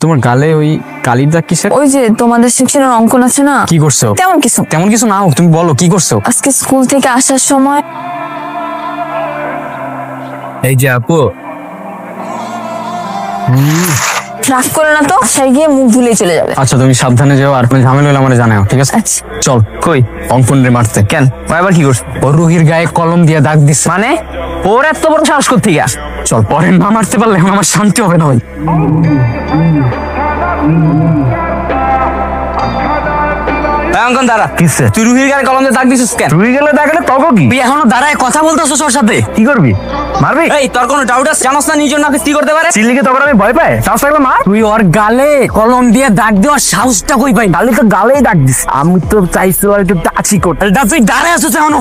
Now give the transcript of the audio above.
তোমার গালে ওই কালির দাগ কিসের? ওই যে তোমাদের সেকশনের অঙ্কন আছে না, কি করছো? তেমন কিছু। তেমন কিছু না হোক, তুমি বলো কি করছো? আজকে স্কুল থেকে আসার সময় এই যে আপু, রাগ করে না তো, বাসায় গিয়ে মুখ ধুলে চলে যাবে। আচ্ছা তুমি সাবধানে যাও, আর কোনো ঝামেলা হলে আমারে জানাও, ঠিক আছে? আচ্ছা। চল। কই অঙ্কন রে মারতে কেন? ও আবার কি করছে? ও রুহির গায়ে কলম দিয়ে দাগ দিচ্ছে। মানে ওর এত বড় সাহস করতে গিয়া? চল, পরে না মারতে পারলে এখন আমার শান্তি হবে না ভাই। অঙ্কন দাঁড়া। কিসে? তুই রুহির গায়ে কলম দিয়ে দাগ দিছিস কেন? রুহির গায়ে দাগ দিলে তখন কি? তুই এখনো দাঁড়ায় কথা বলতেছিস ওর সাথে? কি করবি? মারবি? এই তোর কোনো ডাউট আছে? জানোস না নিজের নাকি কি করতে পারে? চিল্লিকে তখন আমি ভয় পাই, সাহস থাকলে মার। তুই ওর গালে কলম দিয়ে দাগ দেওয়ার সাহসটা কই পাই? গালে তো গালেই দাগ দিস। আমি তো চাইছি ওর একটু টাচি করতে। তুই দাঁড়ায় আছিস এখনো?